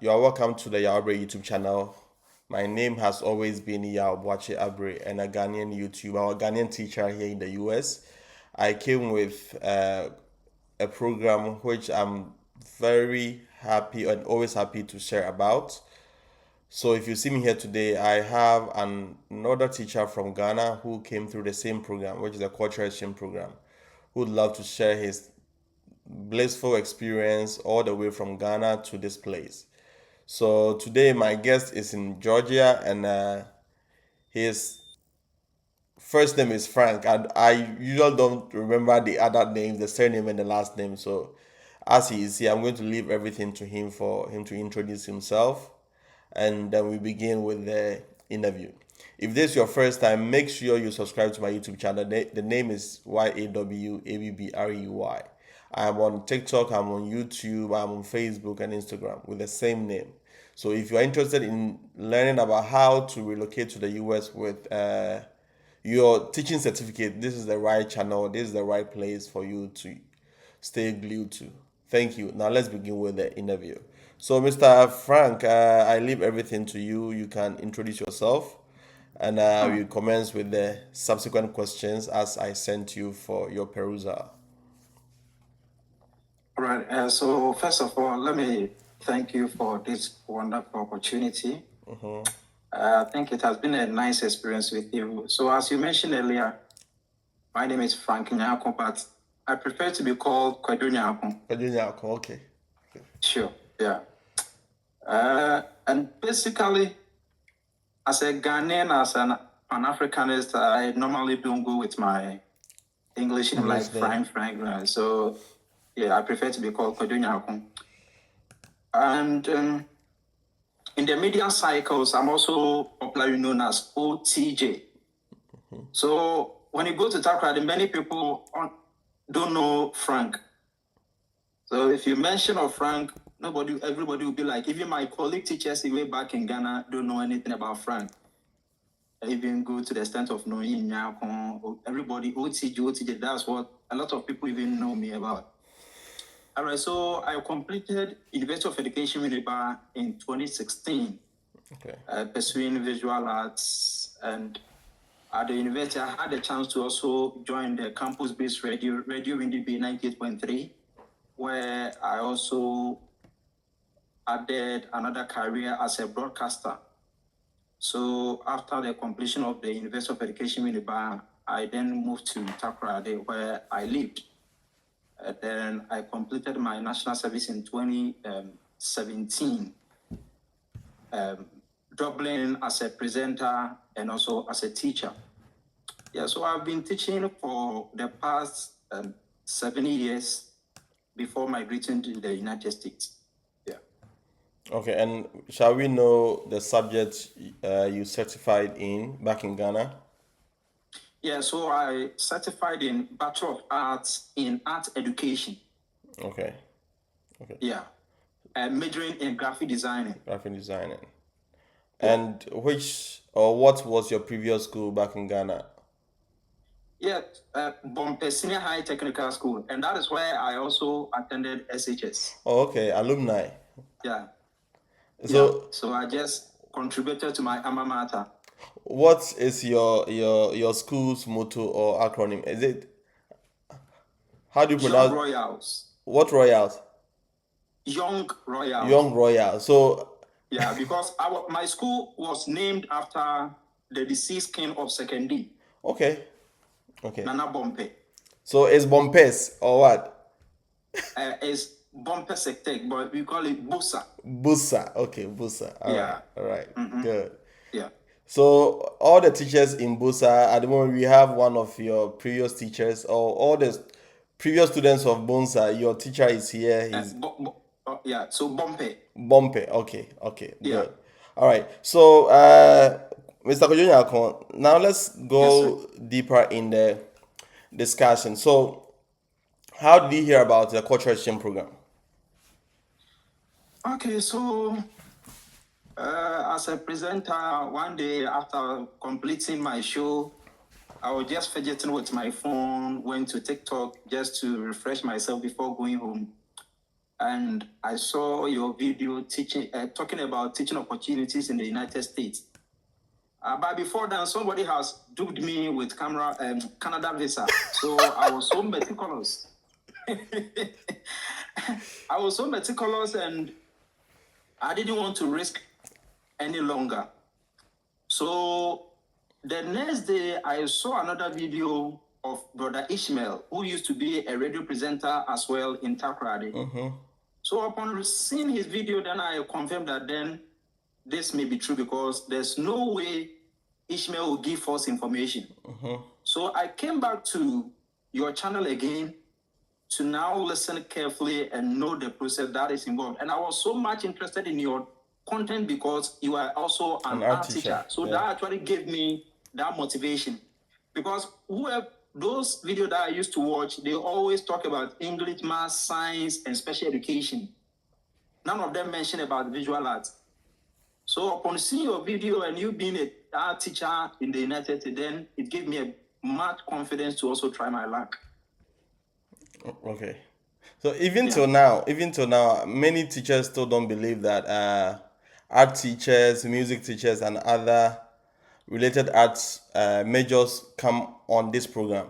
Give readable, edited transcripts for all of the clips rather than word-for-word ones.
You are welcome to the Yawabre YouTube channel. My name has always been Yawabre Abre, and a Ghanaian YouTuber, a Ghanaian teacher here in the US. I came with a program which I'm very happy and always happy to share about. So if you see me here today, I have another teacher from Ghana who came through the same program, which is the Cultural Exchange program, who would love to share his blissful experience all the way from Ghana to this place. So today my guest is in Georgia, and his first name is Frank. And I usually don't remember the other names, the surname and the last name. So as he is here, I'm going to leave everything to him for him to introduce himself, and then we begin with the interview. If this is your first time, make sure you subscribe to my YouTube channel. The name is YAWABBREY. I'm on TikTok, I'm on YouTube, I'm on Facebook and Instagram with the same name. So if you're interested in learning about how to relocate to the US with your teaching certificate, this is the right channel, this is the right place for you to stay glued to. Thank you. Now let's begin with the interview. So, Mr. Frank, I leave everything to you. You can introduce yourself, and we commence with the subsequent questions as I sent you for your perusal. All right. So first of all, let me thank you for this wonderful opportunity. I think it has been a nice experience with you. So as you mentioned earlier, my name is Frank Nyako, but I prefer to be called Kwedu Nyako. Kwedu Nyako, okay. Sure, yeah. And basically, as a Ghanaian, as an Pan-Africanist, I normally don't go with my English name like Frank. So, yeah, I prefer to be called Kwedu Nyako. And in the media cycles, I'm also popularly known as OTJ. So when you go to Takrady, many people don't know Frank. So if you mention of Frank, everybody will be like, even my colleague teachers way back in Ghana don't know anything about Frank. I even go to the extent of knowing Nyako, everybody, OTJ, that's what a lot of people even know me about. All right, so I completed University of Education Winneba in 2016, pursuing visual arts. And at the university, I had a chance to also join the campus-based Radio Winneba 98.3, where I also added another career as a broadcaster. So after the completion of the University of Education Winneba, I then moved to Takrady, where I lived. Then I completed my national service in 2017, doubling as a presenter and also as a teacher. Yeah, so I've been teaching for the past 7 years before migrating to the United States. Yeah. Okay, and shall we know the subject you certified in back in Ghana? Yeah, so I certified in Bachelor of Arts in Art Education. Okay. Yeah, majoring in graphic designing. Yeah. And what was your previous school back in Ghana? Yeah, Bompe Senior High Technical School, and that is where I also attended SHS. Oh, okay, alumni. Yeah. So I just contributed to my alma mater. What is your school's motto or acronym? Is it, how do you pronounce? Young Royals. What Royals? Young Royals. Young Royals. So yeah, because my school was named after the deceased king of Sekendi. Okay. Nana Bompe. So it's Bompes or what? It's Bompe Sektek, but we call it Busa. Busa. Okay, Busa. All right. Mm-hmm. Good. Yeah. So all the teachers in Busa, at the moment we have one of your previous teachers, or all the previous students of Bonsa, your teacher is here. He's so Bompe. Okay, good. All right. So Mr. Kojunyako, now let's go deeper in the discussion. So how did you hear about the Cultural Exchange program? Okay, so as a presenter, one day after completing my show, I was just fidgeting with my phone, went to TikTok just to refresh myself before going home. and I saw your video talking about teaching opportunities in the United States. But before that, somebody has duped me with Canada visa. So I was so meticulous. I was so meticulous, and I didn't want to risk any longer. So the next day, I saw another video of Brother Ishmael, who used to be a radio presenter as well in Takoradi. So upon seeing his video, then I confirmed that then this may be true, because there's no way Ishmael will give false information. So I came back to your channel again to now listen carefully and know the process that is involved. And I was so much interested in your content because you are also an art teacher. So that actually gave me that motivation. Because those videos that I used to watch, they always talk about English, math, science, and special education. None of them mention about visual arts. So upon seeing your video and you being an art teacher in the United States, then it gave me a much confidence to also try my luck. Okay. So even till now, many teachers still don't believe that art teachers, music teachers, and other related arts majors come on this program.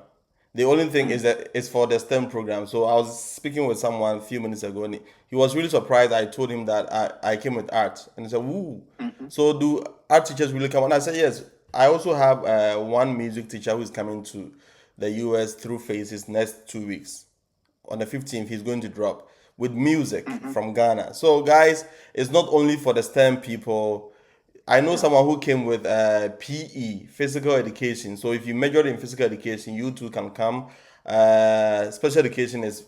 The only thing is that it's for the STEM program. So I was speaking with someone a few minutes ago, and he was really surprised. I told him that I came with art, and he said, "Woo! So do art teachers really come?" And I said, "Yes." I also have one music teacher who is coming to the US through Phases next 2 weeks. On the 15th, he's going to drop with music from Ghana. So, guys, it's not only for the STEM people. I know someone who came with PE, physical education. So, if you majored in physical education, you too can come. Special education is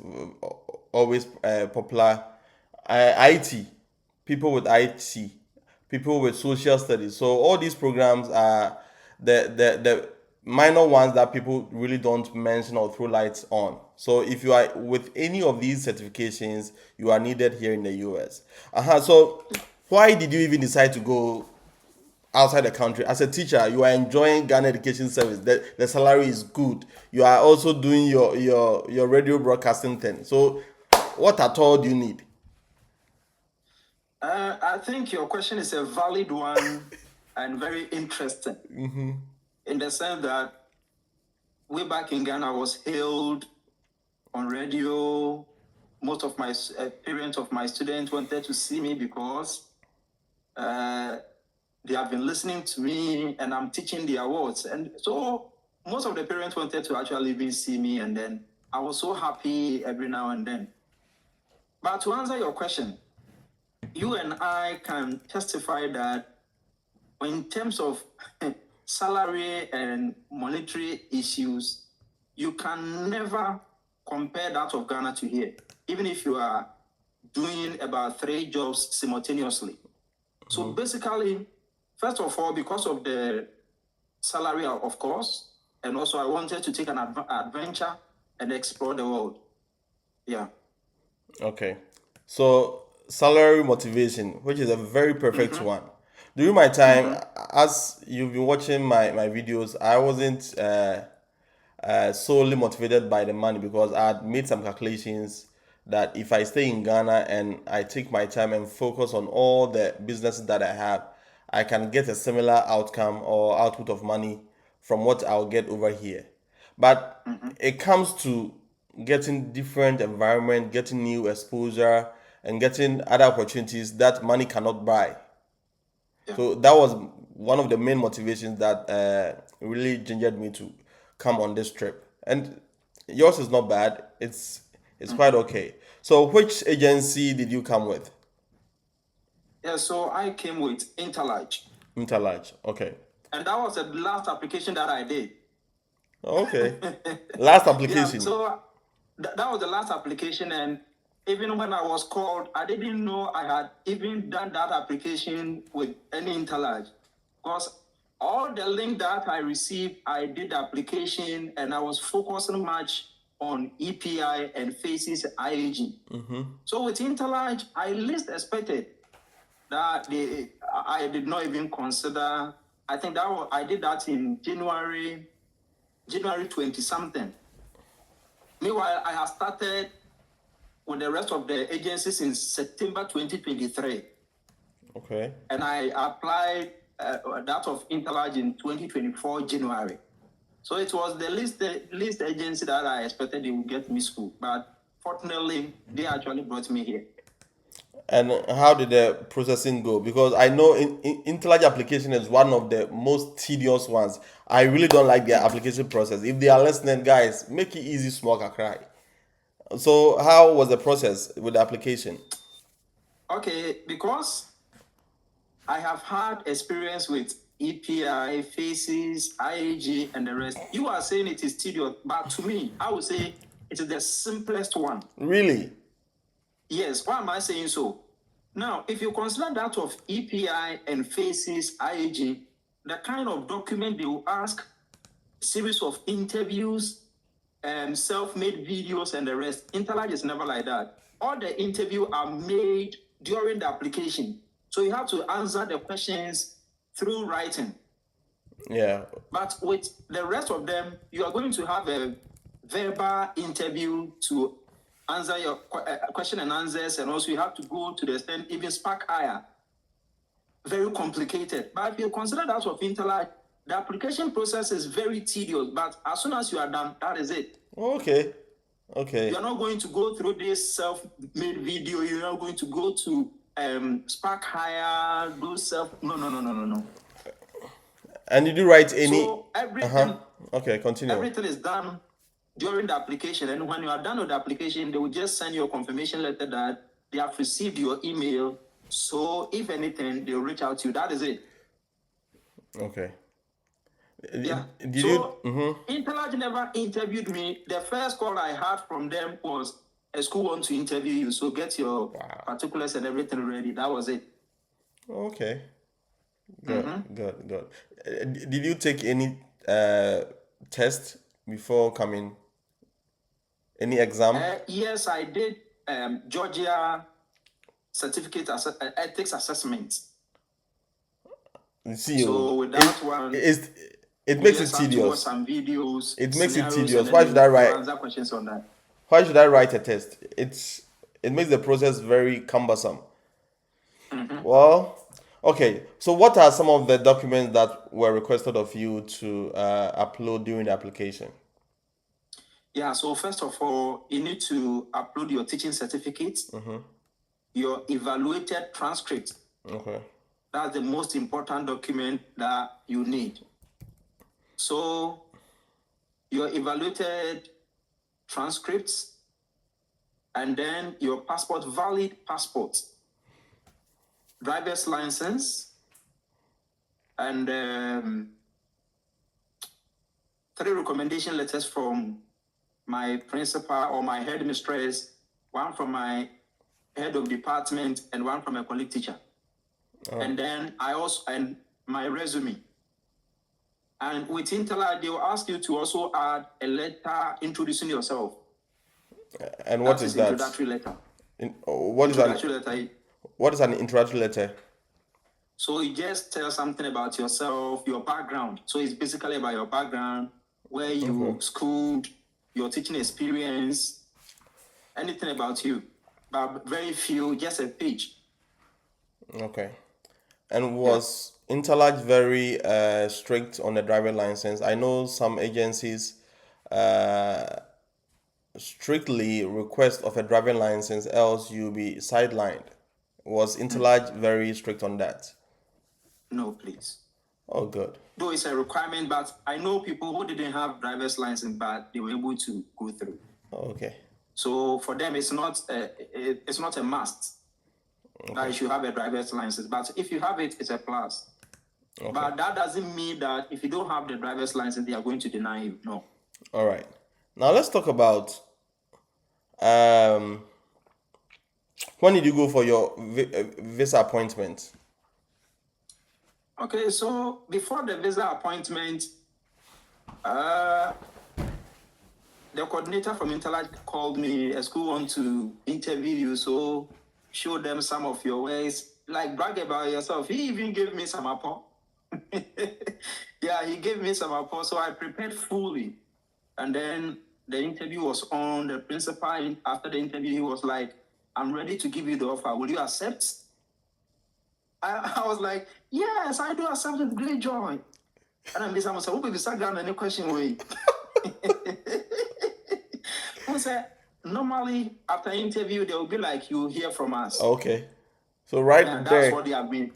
always popular. IT, people with IT, people with social studies. So all these programs are the minor ones that people really don't mention or throw lights on. So if you are with any of these certifications, you are needed here in the US. So why did you even decide to go outside the country? As a teacher, you are enjoying Ghana Education Service. The salary is good. You are also doing your radio broadcasting thing. So what at all do you need? I think your question is a valid one and very interesting. In the sense that way back in Ghana, I was hailed on radio. Most of my parents of my students wanted to see me because they have been listening to me and I'm teaching the awards. And so most of the parents wanted to actually even see me, and then I was so happy every now and then. But to answer your question, you and I can testify that in terms of salary and monetary issues, you can never compare that of Ghana to here, even if you are doing about 3 jobs simultaneously. So basically, first of all, because of the salary, of course, and also I wanted to take an adventure and explore the world. Yeah. Okay. So salary motivation, which is a very perfect one. During my time, as you've been watching my videos, I wasn't solely motivated by the money, because I had made some calculations that if I stay in Ghana and I take my time and focus on all the businesses that I have, I can get a similar outcome or output of money from what I'll get over here. But it comes to getting different environment, getting new exposure, and getting other opportunities that money cannot buy. Yeah. So that was one of the main motivations that really gingered me to come on this trip. And yours is not bad. It's quite okay. So which agency did you come with? Yeah, so I came with Intalage. Intalage. Okay. And that was the last application that I did. Okay. Last application. Yeah, so that was the last application, and even when I was called, I didn't know I had even done that application with any Intalage, because all the link that I received, I did the application, and I was focusing much on EPI and Faces IAG. So with Intalage, I least expected that I did not even consider. I think I did that in January 20 something. Meanwhile, I have started with the rest of the agencies in September 2023. Okay. And I applied that of Interlage in 2024 January. So it was the least agency that I expected they would get me school. But fortunately, they actually brought me here. And how did the processing go? Because I know Interlage application is one of the most tedious ones. I really don't like their application process. If they are listening, guys, make it easy, small cry. So how was the process with the application? Okay, because I have had experience with EPI, FACES, IAG, and the rest. You are saying it is tedious, but to me, I would say it is the simplest one. Really? Yes, why am I saying so? Now, if you consider that of EPI and FACES, IAG, the kind of document they will ask, series of interviews, self-made videos, and the rest. Interlage is never like that. All the interviews are made during the application. So you have to answer the questions through writing. Yeah. But with the rest of them, you are going to have a verbal interview to answer your question and answers, and also you have to go to the extent even spark higher. Very complicated. But if you consider that of Interlage, the application process is very tedious, but as soon as you are done, that is it. Okay. Okay. You're not going to go through this self-made video. You're not going to go to spark higher, do self. No. And did you write any? So everything. Okay, continue. Everything is done during the application, and when you are done with the application, they will just send you a confirmation letter that they have received your email. So if anything, they'll reach out to you. That is it. Okay. Yeah. Did so you? Interlage never interviewed me. The first call I had from them was a school wants to interview you, so get your particulars and everything ready. That was it. Okay. Good. Did you take any test before coming? Any exam? Yes, I did. Georgia certificate ethics assessment. See, so with that one, it makes it tedious. Watch some videos. It makes it tedious. Why should I write? Answer questions on that. Why should I write a test? It makes the process very cumbersome. Well, okay. So, what are some of the documents that were requested of you to upload during the application? Yeah. So first of all, you need to upload your teaching certificate, your evaluated transcript. Okay. That's the most important document that you need. So your evaluated transcripts, and then your passport, valid passport, driver's license, and 3 recommendation letters from my principal or my headmistress, 1 from my head of department, and 1 from a colleague teacher. And then and my resume. And with Interlage, they will ask you to also add a letter introducing yourself. And what is that? Introductory letter. What is an introductory letter? So it just tells something about yourself, your background. So it's basically about your background, where you schooled, your teaching experience, anything about you. But very few, just a page. Okay. And was Interlage very strict on the driver license? I know some agencies strictly request of a driving license, else you'll be sidelined. Was Interlage very strict on that? No, please. Oh, good. Though it's a requirement, but I know people who didn't have driver's license, but they were able to go through. Okay. So for them, it's not a must. That you should have a driver's license, but if you have it, it's a plus. Okay. But that doesn't mean that if you don't have the driver's license, they are going to deny you. No. All right. Now let's talk about when did you go for your visa appointment? Okay, so before the visa appointment, the coordinator from Interlage called me. A school want to interview you, so show them some of your ways, like brag about yourself. He even gave me some apple. Yeah, he gave me some apple, so I prepared fully. And then the interview was on, the principal, after the interview, he was like, I'm ready to give you the offer. Will you accept? I was like, yes, I do accept with great joy. And I'm saying, who will be sat down any question way? Who said, normally after interview, they will be like, you hear from us. Okay. So right And there. that's what they have been.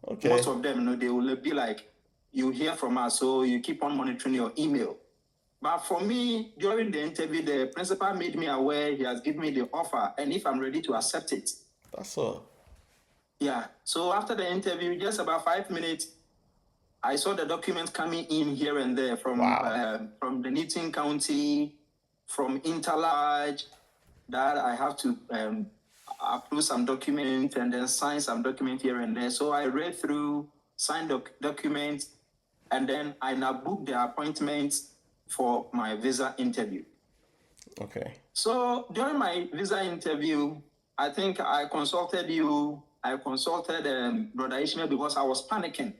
Okay. Most of them, they will be like, you hear from us, so you keep on monitoring your email. But for me, during the interview, the principal made me aware he has given me the offer, and if I'm ready to accept it. That's all. Yeah. So after the interview, just about 5 minutes, I saw the documents coming in here and there from the Newton County, from Intalage, that I have to approve some documents and then sign some document here and there. So I read through, signed documents, and then I now booked the appointment for my visa interview. Okay. So during my visa interview, I think I consulted you. I consulted Brother Ishmael because I was panicking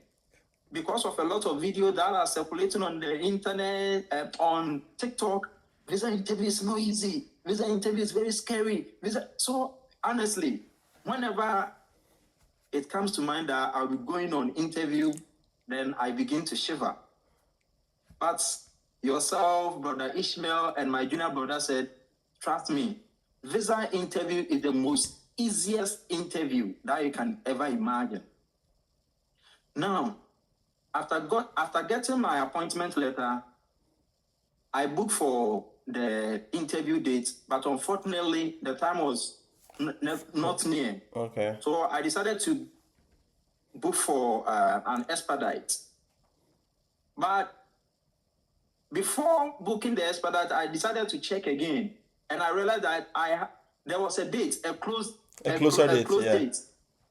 because of a lot of videos that are circulating on the internet, on TikTok. Visa interview is not easy. Visa interview is very scary. So honestly, whenever it comes to mind that I'll be going on interview, then I begin to shiver. But yourself, Brother Ishmael, and my junior brother said, trust me, visa interview is the most easiest interview that you can ever imagine. Now, after getting my appointment letter, I booked for the interview date, but unfortunately, the time was not near. Okay. So I decided to book for an expedite. But before booking the expedite, I decided to check again, and I realized that there was a date, a closer date.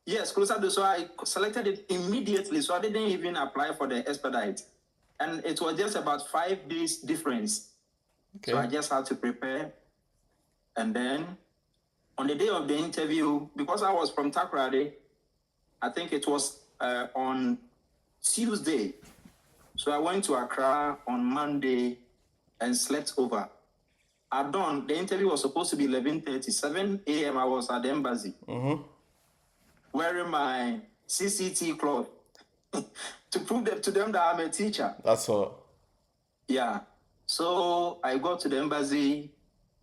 Yes, closer date. So I selected it immediately. So I didn't even apply for the expedite, and it was just about 5 days difference. Okay. So I just had to prepare, and then on the day of the interview, because I was from Takoradi, I think it was on Tuesday. So I went to Accra on Monday and slept over. At dawn, the interview was supposed to be 11:30. 7 a.m. I was at the embassy, wearing my CCT cloth to prove to them that I'm a teacher. That's all. Yeah. So I got to the embassy.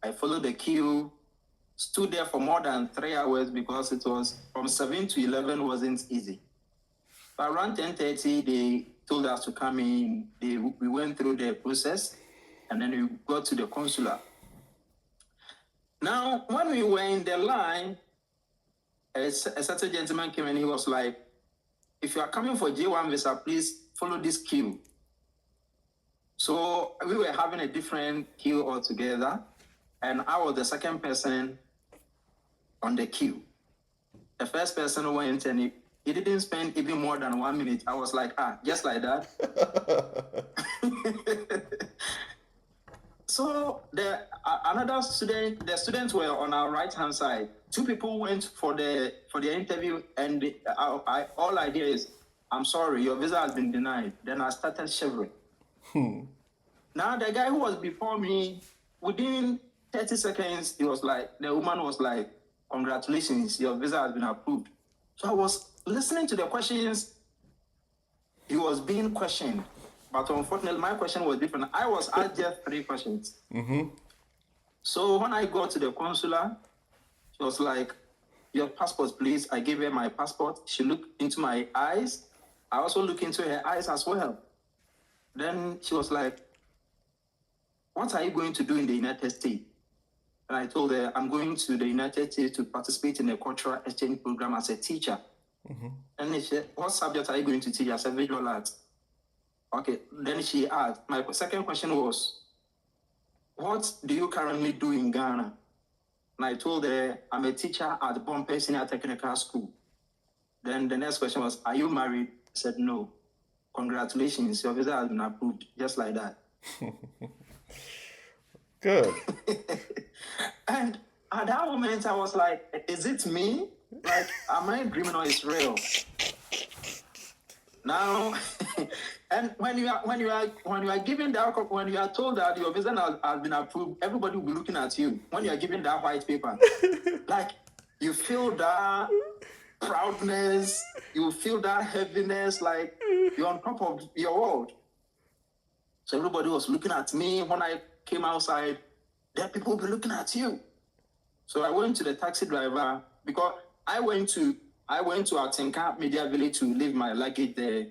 I followed the queue, stood there for more than 3 hours because it was from 7 to 11 wasn't easy. But around 10:30, they told us to come in. We went through the process, and then we got to the consular. Now, when we were in the line, a certain gentleman came and he was like, if you are coming for J1 visa, please follow this queue. So we were having a different queue altogether, and I was the second person on the queue. The first person went, and he didn't spend even more than 1 minute. I was like, just like that. So another student, the students were on our right-hand side. 2 people went for the interview, and all I hear is, I'm sorry, your visa has been denied. Then I started shivering. Now the guy who was before me, within 30 seconds, the woman was like, congratulations, your visa has been approved. So I was listening to the questions. He was being questioned, but unfortunately, my question was different. I was asked just 3 questions. So when I got to the consular, she was like, your passport, please. I gave her my passport. She looked into my eyes. I also looked into her eyes as well. Then she was like, what are you going to do in the United States? And I told her, I'm going to the United States to participate in a cultural exchange program as a teacher. And she said, what subject are you going to teach? I said, visual arts. Okay, then she asked, my second question was, what do you currently do in Ghana? And I told her, I'm a teacher at Bombay Senior Technical School. Then the next question was, are you married? I said, no. Congratulations, your visa has been approved, just like that. Good. And at that moment, I was like, is it me? Like, am I dreaming or is real? Now, And when you are given that, when you are told that your visa has been approved, everybody will be looking at you. When you are given that white paper, like you feel that proudness, you feel that heaviness, like you're on top of your world. So everybody was looking at me when I came outside. There people will be looking at you. So I went to the taxi driver because I went to Atinka Media Village to leave my luggage there.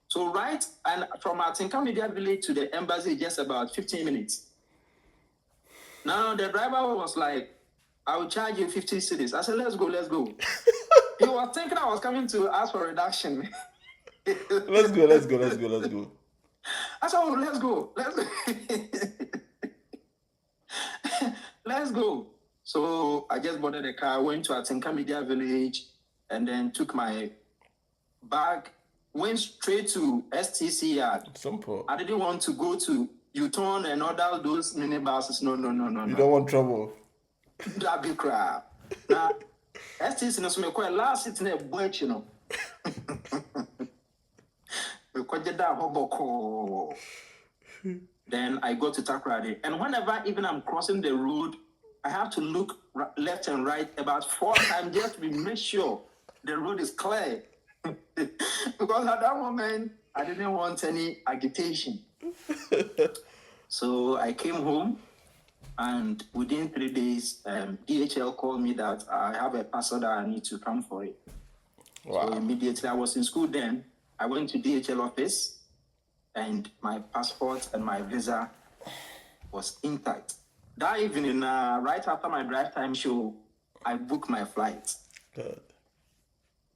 So right, and from Atinka Media Village to the embassy, just about 15 minutes. Now the driver was like, I will charge you 50 cedis. I said, let's go. He was thinking I was coming to ask for reduction. Let's go. I said, oh, let's go. Let's go. So I just boarded the car, went to Atinka Media Village, and then took my bag, went straight to STC yard. Simple. I didn't want to go to U-turn and order those minibuses. No. You don't want trouble. That be crap. Now, STC no so quite last sitting there bunch, you know. Then I go to Takrady, and whenever even I'm crossing the road, I have to look left and right about 4 times just to make sure the road is clear. Because at that moment, I didn't want any agitation. So I came home, and within 3 days, DHL called me that I have a passport that I need to come for it. Wow. So immediately, I was in school then. I went to DHL office, and my passport and my visa was intact. That evening, right after my drive time show, I booked my flight. Good.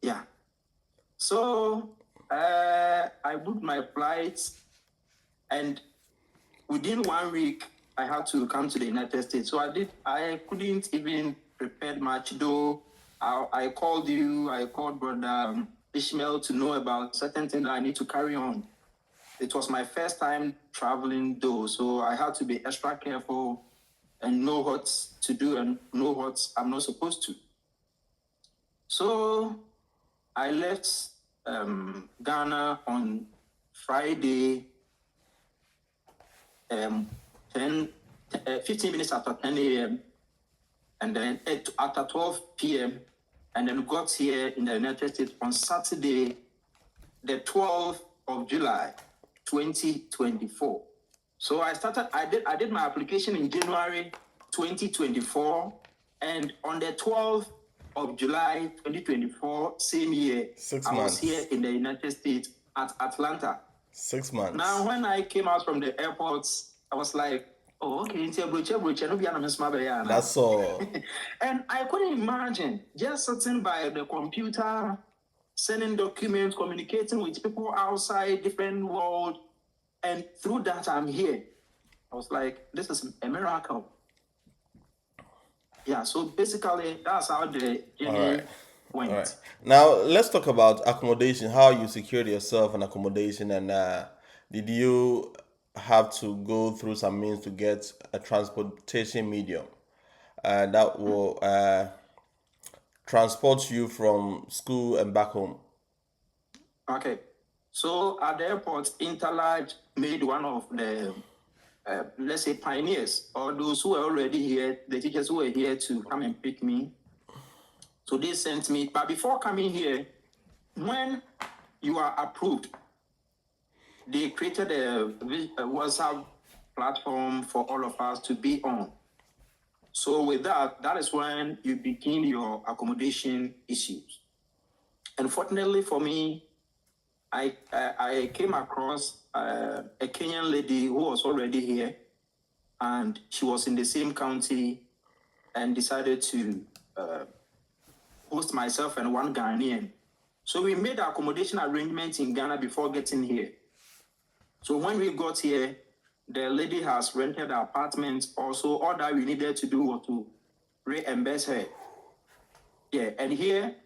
Yeah. So I booked my flights, and within 1 week, I had to come to the United States. So I couldn't even prepare much, though. I called you, I called Brother Ishmael to know about certain things that I need to carry on. It was my first time traveling, though, so I had to be extra careful and know what to do and know what I'm not supposed to. So I left Ghana on Friday, 15 minutes after 10 a.m. and then after 12 p.m. and then got here in the United States on Saturday, the 12th of July, 2024. So I did my application in January 2024, and on the 12th of July 2024, same year, 6 I months. was here in the United States at Atlanta. 6 months. Now, when I came out from the airport, I was like, oh, okay, that's all. And I couldn't imagine just sitting by the computer, sending documents, communicating with people outside different world, and through that I'm here. I was like, this is a miracle. Yeah, so basically that's how the journey went. All right. Now let's talk about accommodation. How you secured yourself an accommodation, and did you have to go through some means to get a transportation medium that will transport you from school and back home? Okay, so at the airport, Interlage made one of the let's say pioneers, or those who were already here, the teachers who were here to come and pick me. So they sent me, but before coming here, when you are approved, they created a WhatsApp platform for all of us to be on. So with that is when you begin your accommodation issues. Unfortunately for me, I came across a Kenyan lady who was already here, and she was in the same county, and decided to host myself and one Ghanaian. So we made accommodation arrangements in Ghana before getting here. So when we got here, the lady has rented an apartment. Also, all that we needed to do was to reimburse her. Yeah, and here,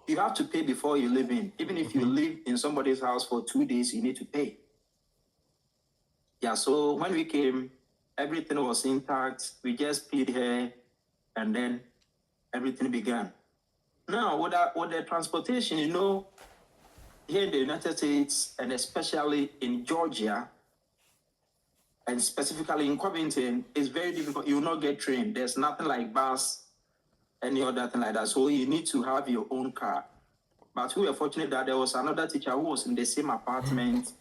you have to pay before you live in. Even if you live in somebody's house for 2 days, you need to pay. Yeah, so when we came, everything was intact. We just paid her, and then everything began. Now, with the transportation, here in the United States, and especially in Georgia, and specifically in Covington, it's very difficult. You will not get trained. There's nothing like bus, any other thing like that. So you need to have your own car. But we were fortunate that there was another teacher who was in the same apartment,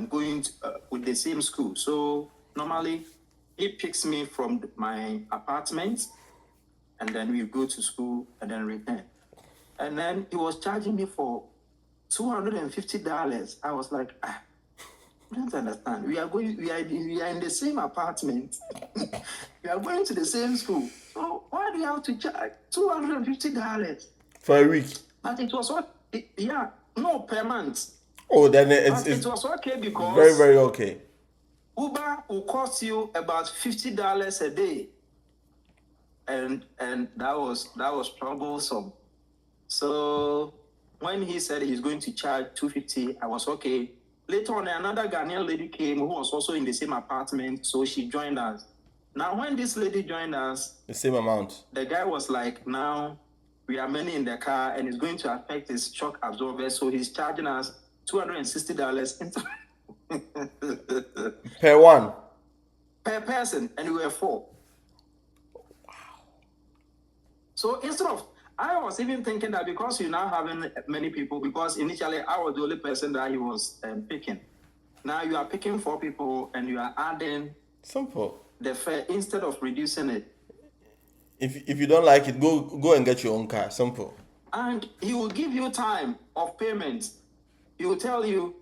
going with the same school. So normally he picks me from my apartment, and then we go to school and then return. And then he was charging me for $250. I was like, I don't understand. We are in the same apartment. We are going to the same school. So why do you have to charge $250 for a week? But it was what? No, per month. Oh, then it was okay because very, very okay. Uber will cost you about $50 a day, and that was troublesome. So when he said he's going to charge $250, I was okay. Later on, another Ghanaian lady came who was also in the same apartment, so she joined us. Now, when this lady joined us, the same amount. The guy was like, now we are many in the car, and it's going to affect his shock absorber, so he's charging us $260 per one. Per person, and we were 4. Wow. So instead of, I was even thinking that because you're now having many people, because initially I was the only person that he was picking. Now you are picking 4 people and you are adding the fare instead of reducing it. If you don't like it, go and get your own car. Simple. And he will give you time of payment. He will tell you,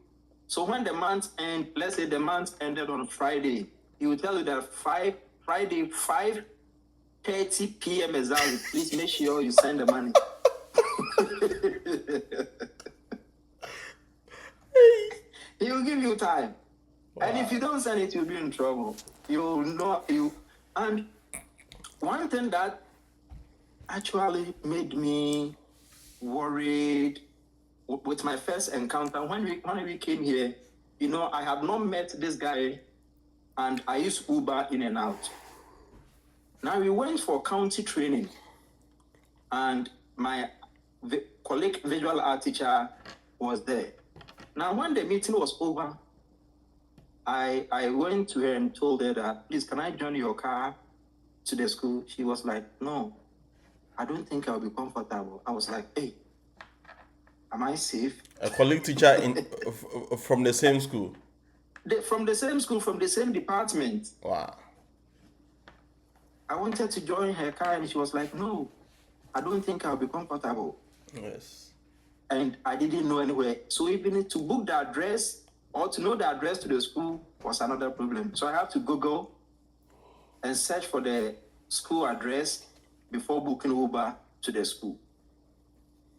so when the month ends, let's say the month ended on Friday, he will tell you that Friday 5:30 p.m. exactly. Please make sure you send the money. He will give you time. Wow. And if you don't send it, you'll be in trouble. And one thing that actually made me worried with my first encounter, when we came here, I had not met this guy, and I used Uber in and out. Now we went for county training, and my colleague visual art teacher was there. Now when the meeting was over, I went to her and told her that, please, can I join your car to the school? She was like, no, I don't think I'll be comfortable. I was like, hey, am I safe? A colleague teacher from the same school? From the same school, from the same department. Wow. I wanted to join her car, and she was like, no, I don't think I'll be comfortable. Yes. And I didn't know anywhere. So even to book the address or to know the address to the school was another problem. So I have to Google and search for the school address before booking Uber to the school.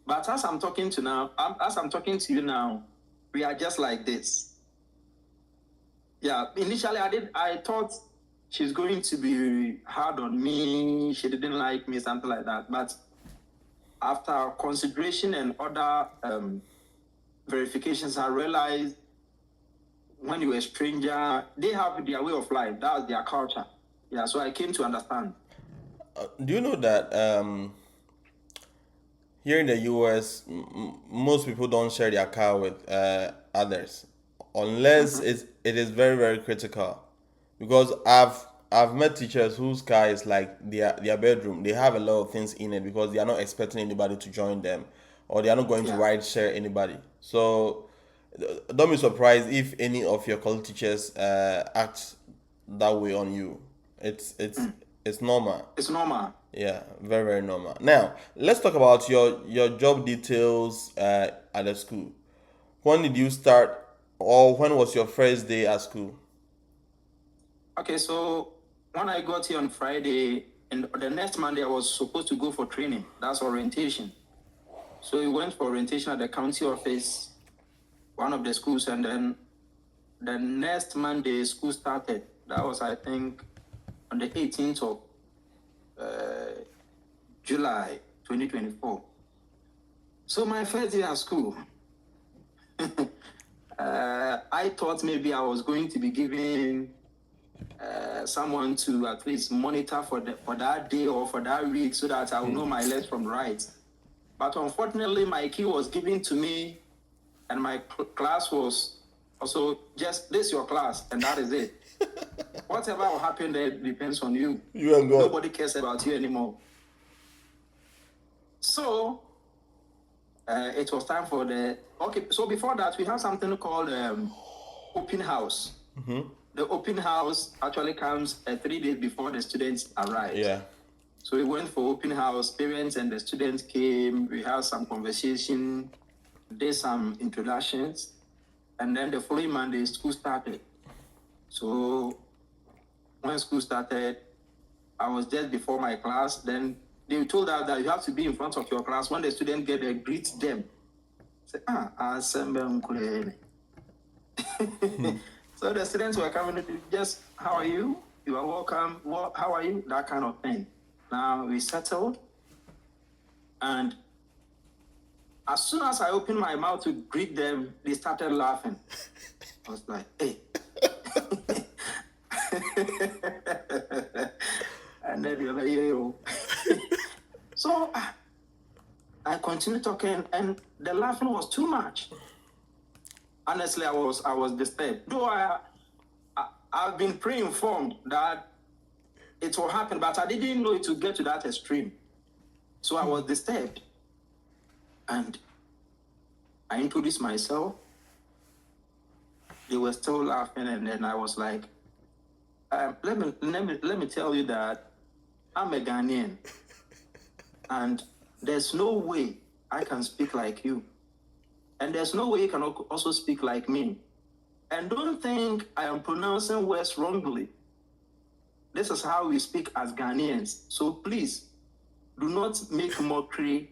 But as I'm talking to you now, we are just like this. Yeah, initially I thought she's going to be hard on me. She didn't like me, something like that. But after consideration and other verifications, I realized when you're a stranger, they have their way of life. That's their culture. Yeah, so I came to understand. Do you know that here in the US, most people don't share their car with others unless it is very, very critical? Because I've met teachers whose car is like their bedroom. They have a lot of things in it because they are not expecting anybody to join them, or they are not going to ride share anybody. So don't be surprised if any of your college teachers act that way on you. It's normal. It's normal. Yeah, very, very normal. Now, let's talk about your job details at the school. When did you start, or when was your first day at school? Okay, so when I got here on Friday, and the next Monday I was supposed to go for training. That's orientation. So we went for orientation at the county office, one of the schools, and then the next Monday school started. That was, I think, on the 18th of July 2024. So my first day at school, I thought maybe I was going to be given someone to at least monitor for that day or for that week so that I will know my left from right. But unfortunately, my key was given to me and my class was also just this your class, and that is it. Whatever will happen there depends on you. You and God. Nobody cares about you anymore. So it was time for so before that, we have something called open house. The open house actually comes 3 days before the students arrive. Yeah. So we went for open house. Parents and the students came. We had some conversation, did some introductions, and then the following Monday, school started. So when school started, I was just before my class. Then they told us that you have to be in front of your class. When the students get there, greet them. Say, assemble. So the students were coming to just, how are you? You are welcome. How are you? That kind of thing. Now we settled. And as soon as I opened my mouth to greet them, they started laughing. I was like, hey. And then they were like, yo. So I continued talking, and the laughing was too much. Honestly, I was disturbed. Though I've been pre-informed that it will happen, but I didn't know it would get to that extreme. So I was disturbed. And I introduced myself. They were still laughing, and then I was like, let me tell you that I'm a Ghanaian, and there's no way I can speak like you, and there's no way you can also speak like me. And don't think I am pronouncing words wrongly. This is how we speak as Ghanaians. So please, do not make mockery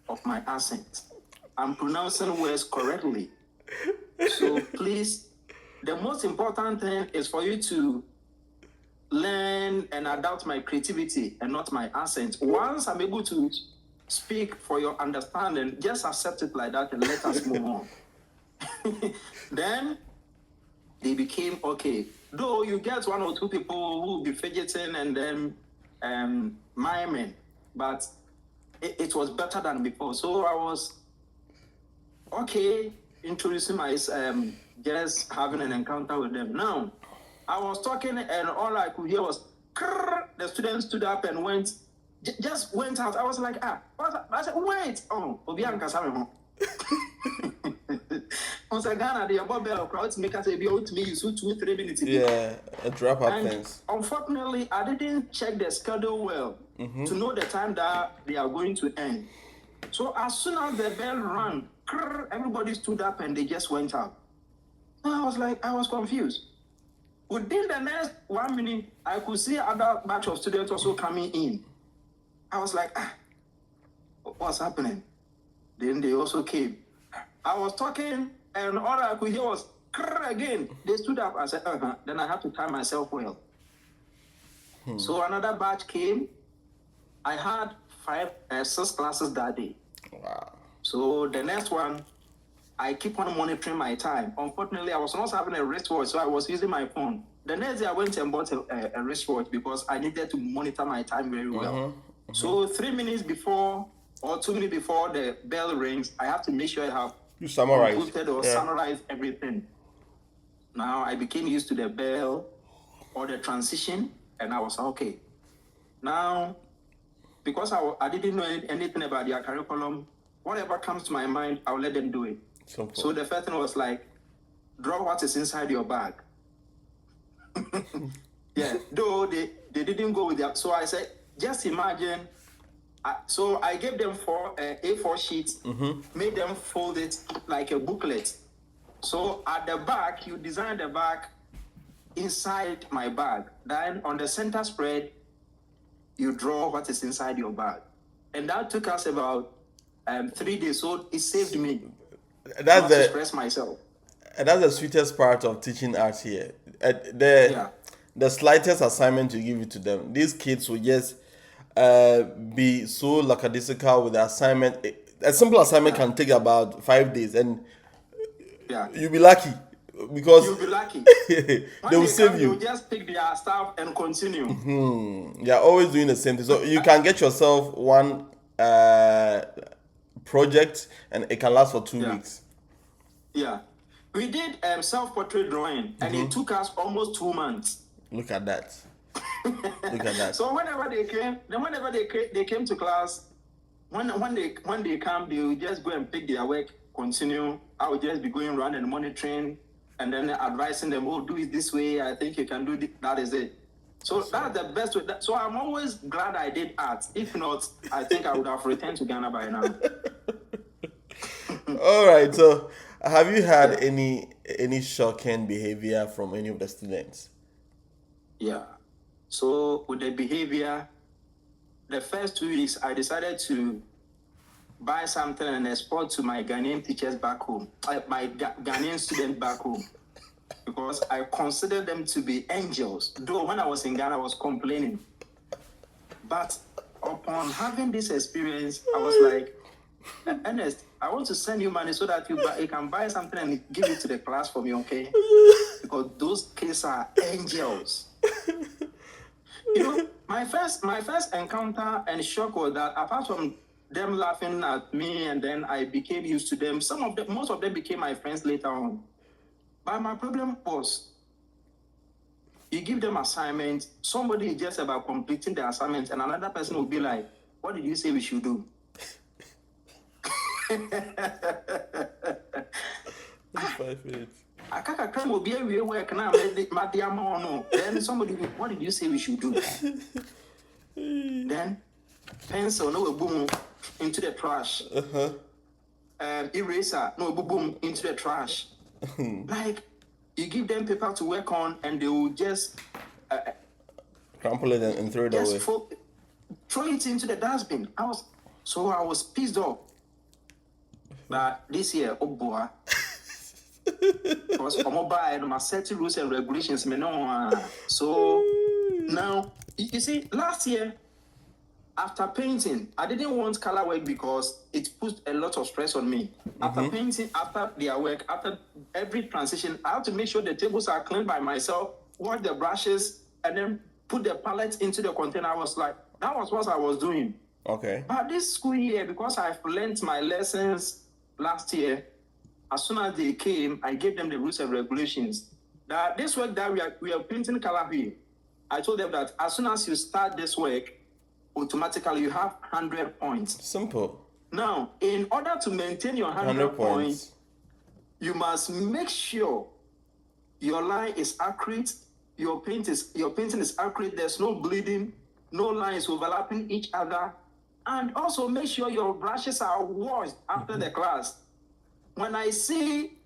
of my accent. I'm pronouncing words correctly. So please, the most important thing is for you to learn and adapt my creativity and not my accent. Once I'm able to speak for your understanding, just accept it like that and let us move on. Then they became okay. Though you get 1 or 2 people who will be fidgeting and then miming, but it was better than before. So I was okay introducing myself, just having an encounter with them. Now, I was talking and all I could hear was, krrr. The students stood up and just went out. I was like, I said, wait, Obianka Samuel. On Ghana, the above bell crowds make us be out to me, you 2-3 minutes. Yeah, a drop up things. Unfortunately, I didn't check the schedule well to know the time that they are going to end. So as soon as the bell rang, everybody stood up and they just went out. I was confused. Within the next 1 minute, I could see other batch of students also coming in. I was like, what's happening? Then they also came. I was talking, and all I could hear was again. They stood up. I said, Then I had to time myself well. So another batch came. I had 6 classes that day. Wow. So the next one, I keep on monitoring my time. Unfortunately, I was not having a wristwatch, so I was using my phone. The next day, I went and bought a wristwatch because I needed to monitor my time very well. So 3 minutes before or 2 minutes before the bell rings, I have to make sure I have computed or summarized everything. Now I became used to the bell or the transition, and I was okay. Now, because I didn't know anything about their curriculum, whatever comes to my mind, I'll let them do it. So the first thing was like, draw what is inside your bag. Yeah, though they didn't go with that. So I said, just imagine. So I gave them 4 A4 sheets, made them fold it like a booklet. So at the back, you design the back inside my bag. Then on the center spread, you draw what is inside your bag. And that took us about 3 days. So it saved me to express myself. And that's the sweetest part of teaching art here. The slightest assignment you give it to them, these kids will just be so lackadaisical with the assignment. A simple assignment can take about 5 days, and you'll be lucky because you'll be lucky. they will save you. You just pick their stuff and continue. You're always doing the same thing, so you can get yourself one project, and it can last for 2 weeks. Yeah. We did self-portrait drawing, and it took us almost 2 months. Look at that. Look at that. So whenever they came to class, when they come, they will just go and pick their work, continue. I will just be going around and monitoring, and then advising them, oh, do it this way. I think you can do this. That is it. So that's the best way. So I'm always glad I did art. If not, I think I would have returned to Ghana by now. All right. So, have you had any shocking behavior from any of the students? Yeah. So with the behavior, the first 2 weeks, I decided to buy something and export to my Ghanaian teachers back home, my Ghanaian students back home, because I consider them to be angels. Though when I was in Ghana, I was complaining. But upon having this experience, I was like, Ernest, I want to send you money so that you can buy something and give it to the class for me, okay? Because those kids are angels. You know, my first encounter and shock was that apart from them laughing at me and then I became used to them, most of them became my friends later on. But my problem was, you give them assignments, somebody is just about completing the assignment, and another person will be like, what did you say we should do? 5 minutes. I can't will be a work now. Then somebody, what did you say we should do? Then pencil, no boom into the trash. Eraser, no boom into the trash. Like, you give them paper to work on, and they will just crumple it and throw it away. Throw it into the dustbin. I was pissed off. But this year, oh boy, because I'm mobile, my certain rules and regulations, so now you see, last year after painting, I didn't want color work because it put a lot of stress on me. After painting, after their work, after every transition, I have to make sure the tables are cleaned by myself, wash the brushes, and then put the palettes into the container. I was like, that was what I was doing. Okay. But this school year, because I've learned my lessons last year, as soon as they came, I gave them the rules and regulations. That this work that we are painting color here, I told them that as soon as you start this work, automatically you have 100 points. Simple. Now, in order to maintain your 100 points, you must make sure your line is accurate, your painting is accurate, there's no bleeding, no lines overlapping each other, and also make sure your brushes are washed after the class. When I see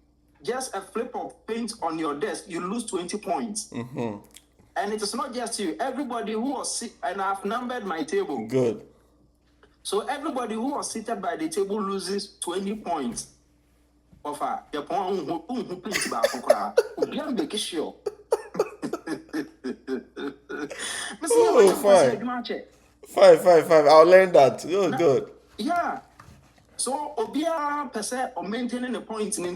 just a flip of paint on your desk, you lose 20 points. And it is not just you. Everybody who was and I've numbered my table. Good. So everybody who was seated by the table loses 20 points. Offer the point who paint about sure. Oh, fine. I'll learn that. Good. Yeah. So Obia per se or maintaining the points in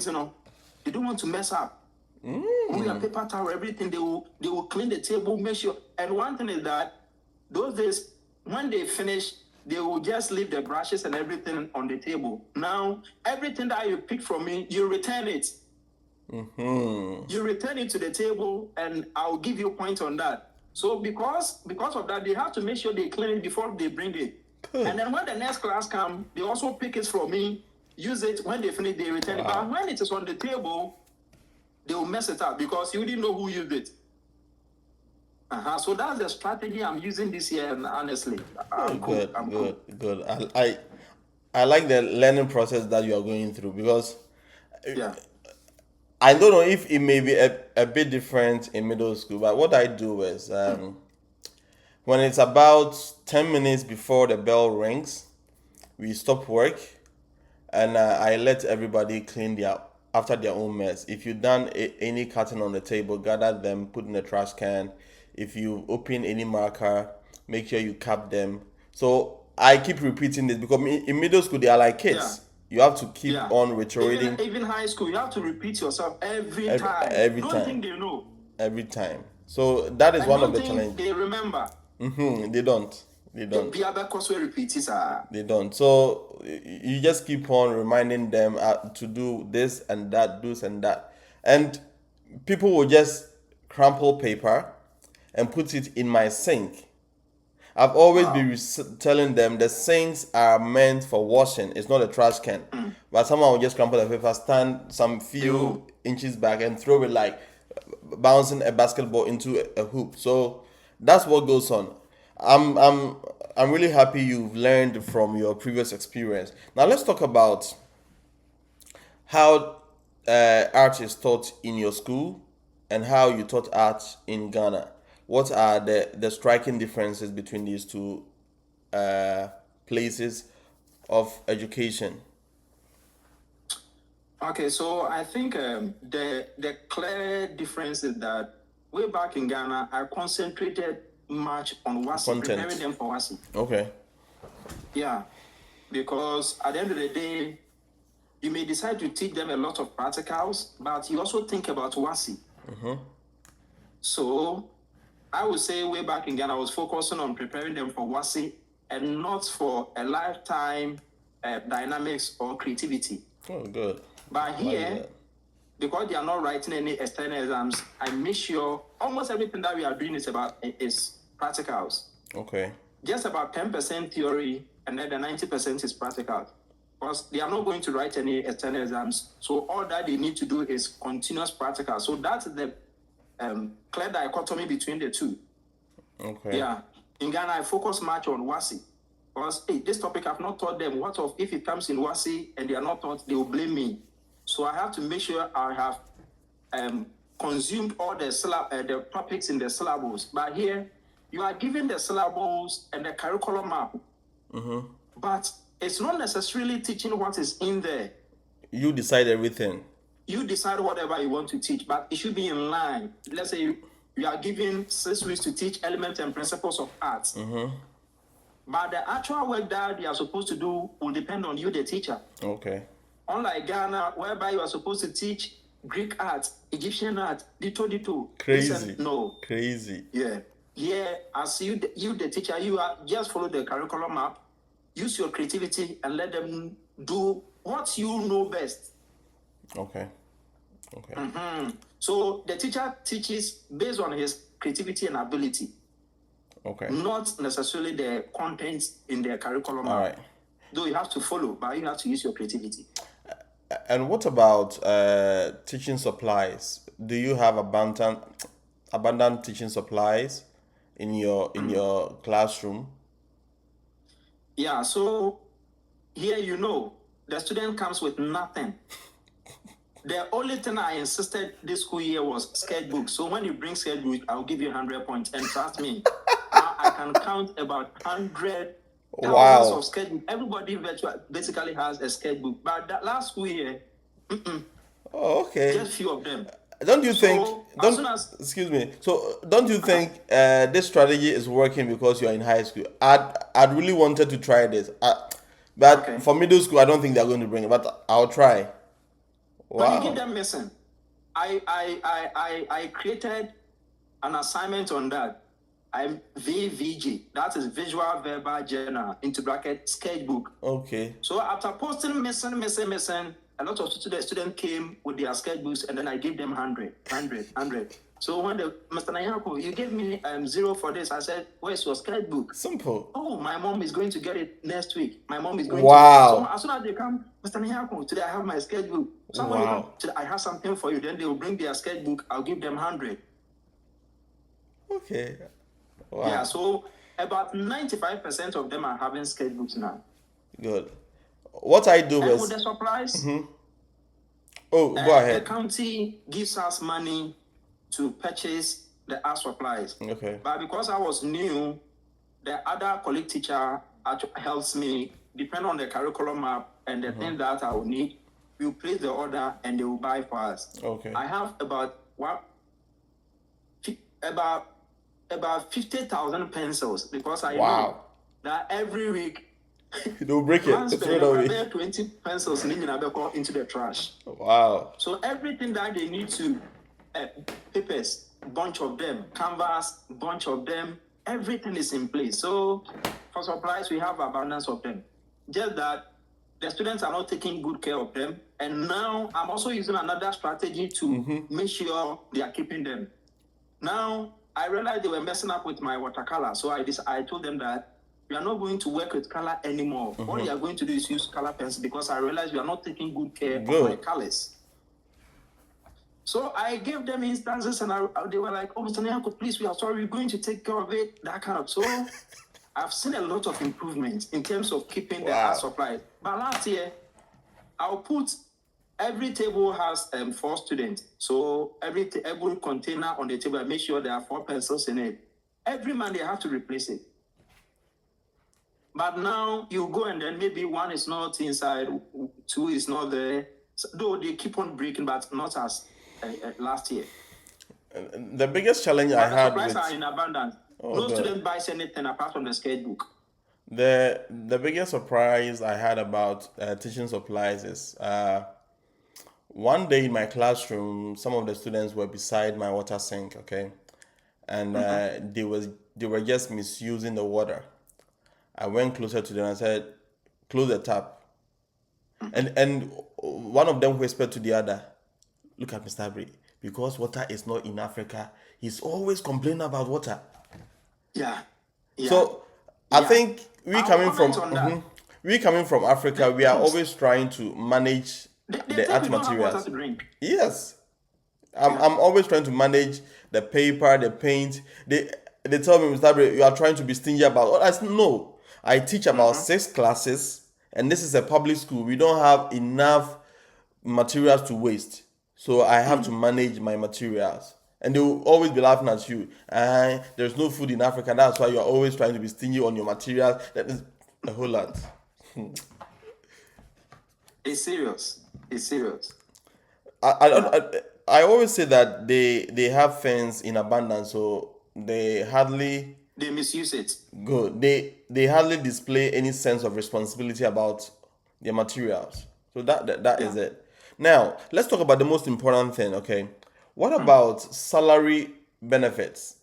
they don't want to mess up. We have paper towel, everything. They will clean the table, make sure. And one thing is that those days when they finish, they will just leave the brushes and everything on the table. Now everything that you pick from me, you return it. You return it to the table, and I'll give you a point on that. So because of that, they have to make sure they clean it before they bring it. And then when the next class comes, they also pick it from me, use it. When they finish, they return it. But when it is on the table, they will mess it up because you didn't know who used it. So that's the strategy I'm using this year, and honestly, I'm good. Good. I like the learning process that you are going through, because Yeah. I don't know if it may be a bit different in middle school, but what I do is when it's about 10 minutes before the bell rings, we stop work, and I let everybody clean after their own mess. If you've done any cutting on the table, gather them, put in the trash can. If you open any marker, make sure you cap them. So I keep repeating this because in middle school they are like kids. Yeah. You have to keep on reiterating. Even high school, you have to repeat yourself every time. Every time. Don't think they know. Every time. So that is one of the challenges. They remember. They don't. They don't. Repeat. They don't. So you just keep on reminding them to do this and that, this and that, and people will just crumple paper and put it in my sink. I've always Wow. been telling them the sinks are meant for washing. It's not a trash can. But someone will just crumple the paper, stand some few inches back, and throw it like bouncing a basketball into a hoop. So that's what goes on. I'm I'm I'm really happy you've learned from your previous experience. Now let's talk about how art is taught in your school and how you taught art in Ghana. What are the striking differences between these two places of education? Okay, so I think the clear difference is that way back in Ghana, I concentrated much on WASI, preparing them for WASI. Okay. Yeah, because at the end of the day, you may decide to teach them a lot of practicals, but you also think about WASI. So I would say way back in Ghana, I was focusing on preparing them for WASI and not for a lifetime dynamics or creativity. Oh, good. But here, because they are not writing any external exams, I make sure almost everything that we are doing is practicals. Okay. Just about 10% theory, and then the 90% is practical. Because they are not going to write any external exams. So all that they need to do is continuous practical. So that's the clear dichotomy between the two. Okay. Yeah. In Ghana, I focus much on WASI. Because this topic I've not taught them. What if it comes in WASI and they are not taught, they will blame me. So I have to make sure I have consumed all the topics in the syllables. But here, you are given the syllables and the curriculum map. But it's not necessarily teaching what is in there. You decide everything. You decide whatever you want to teach, but it should be in line. Let's say you are given 6 weeks to teach elements and principles of art. But the actual work that you are supposed to do will depend on you, the teacher. Okay. Unlike Ghana, whereby you are supposed to teach Greek art, Egyptian art, dito. Crazy. No. Crazy. Yeah. Yeah, as you the teacher, you are just follow the curriculum map, use your creativity, and let them do what you know best. Okay. So the teacher teaches based on his creativity and ability. Okay. Not necessarily the contents in the curriculum map. All right. Though you have to follow, but you have to use your creativity. And what about teaching supplies? Do you have abundant teaching supplies in your classroom? Yeah, so here the student comes with nothing. The only thing I insisted this school year was sketchbook. So when you bring sketchbook, I'll give you 100 points. And trust me, now I can count about 100 thousands of sketchbook. Everybody basically has a sketchbook. But that last school year, Oh, okay. just few of them. Don't you think? Excuse me. So don't you think this strategy is working because you're in high school? I'd really wanted to try this, but for middle school, I don't think they're going to bring it. But I'll try. Wow. When you give them missing, I created an assignment on that. I'm VVG. That is Visual Verbal Journal into bracket sketchbook. Okay. So after posting missing, a lot of students came with their sketchbooks, and then I gave them 100. So when Mr. Nayako, you gave me 0 for this, I said, where's your sketchbook? Simple. Oh, my mom is going to get it next week. My mom is going to. So as soon as they come, Mr. Nayako, today I have my sketchbook. So when you come, today I have something for you. Then they will bring their sketchbook. I'll give them 100. Okay. Wow. Yeah, so about 95% of them are having sketchbooks now. Good. What I do is... with the supplies, go ahead. The county gives us money to purchase the art supplies. Okay. But because I was new, the other colleague teacher helps me, depending on the curriculum map and the things that I will need. We place the order and they will buy for us. Okay. I have about 50,000 pencils because I know that every week they'll break it. Throw it away. 20 pencils into the trash. Wow. So everything that they need to papers, bunch of them, canvas, bunch of them, everything is in place. So for supplies, we have abundance of them. Just that the students are not taking good care of them. And now I'm also using another strategy to make sure they are keeping them. Now, I realized they were messing up with my watercolor. So I told them that we are not going to work with color anymore. All we are going to do is use color pens because I realized we are not taking good care of my colors. So I gave them instances and they were like, oh, Mr. Nyanko, please, we are sorry, we're going to take care of it, that kind of. So I've seen a lot of improvements in terms of keeping the art supply. But last year, I'll put, every table has 4 students. So every container on the table, I make sure there are 4 pencils in it. Every month, they have to replace it. But now you go and then maybe 1 is not inside, 2 is not there. So, though they keep on breaking, but not as last year. The biggest challenge I had supplies are in abundance. No student buys anything apart from the sketchbook. The biggest surprise I had about teaching supplies is one day in my classroom, some of the students were beside my water sink, okay, and they were just misusing the water. I went closer to them and said, "Close the tap." And one of them whispered to the other, "Look at Mr. Abre, because water is not in Africa, he's always complaining about water." Yeah. So I think we coming from Africa, we are always trying to manage the art materials. Yes. I'm always trying to manage the paper, the paint. They tell me, Mr. Abre, you are trying to be stingy about all. I said, no. I teach about 6 classes, and this is a public school. We don't have enough materials to waste. So I have to manage my materials. And they will always be laughing at you. There's no food in Africa. That's why you're always trying to be stingy on your materials. That is a whole lot. It's serious. It's serious. I always say that they have fans in abundance, so they misuse it. Good. They hardly display any sense of responsibility about their materials. So that is it. Now, let's talk about the most important thing, okay? What about salary benefits?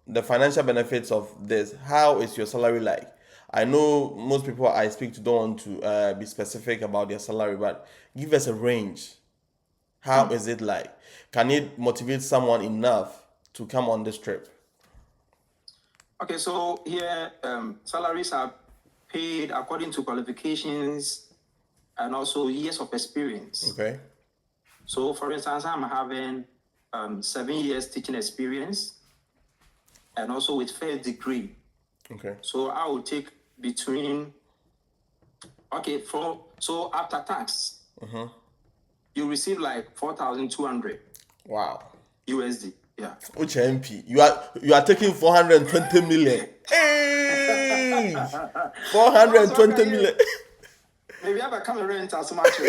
The financial benefits of this. How is your salary like? I know most people I speak to don't want to be specific about their salary, but give us a range. How is it like? Can it motivate someone enough to come on this trip? Okay, so here salaries are paid according to qualifications and also years of experience. Okay. So, for instance, I'm having 7 years teaching experience and also with first degree. Okay. So I will take between, so after tax, you receive like 4,200. Wow. USD. Yeah. Which MP? You are taking 420 million. Hey! 420 million. Maybe I become a rent as much.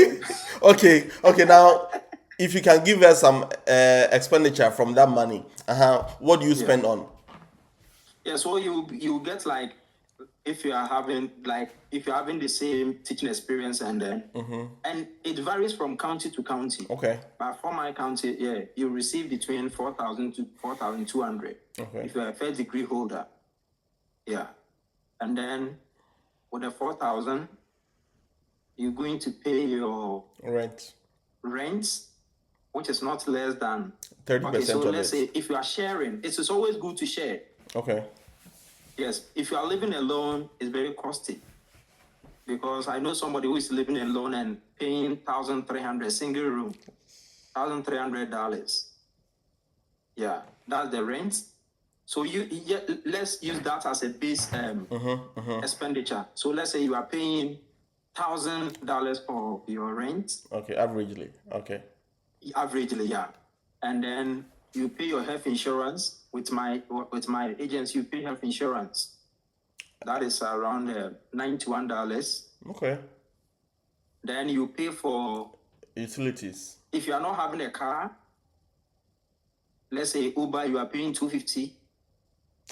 Okay. Now, if you can give us some expenditure from that money, what do you spend on? Yeah, so you get like, if you are having the same teaching experience and then and it varies from county to county. Okay. But for my county, you receive between 4,000 to 4,200. Okay. If you're a first degree holder. Yeah. And then with the 4,000, you're going to pay your rent, which is not less than 30% okay, so of let's say if you are sharing, it is always good to share. Okay. Yes, if you are living alone, it's very costly. Because I know somebody who is living alone and paying $1,300 single room, $1,300. Yeah, that's the rent. So let's use that as a base expenditure. So let's say you are paying $1,000 for your rent. Okay, averagely. Okay. Averagely, yeah. And then you pay your health insurance. With my agency, you pay health insurance. That is around $91. Okay. Then you pay for utilities. If you are not having a car, let's say Uber, you are paying $250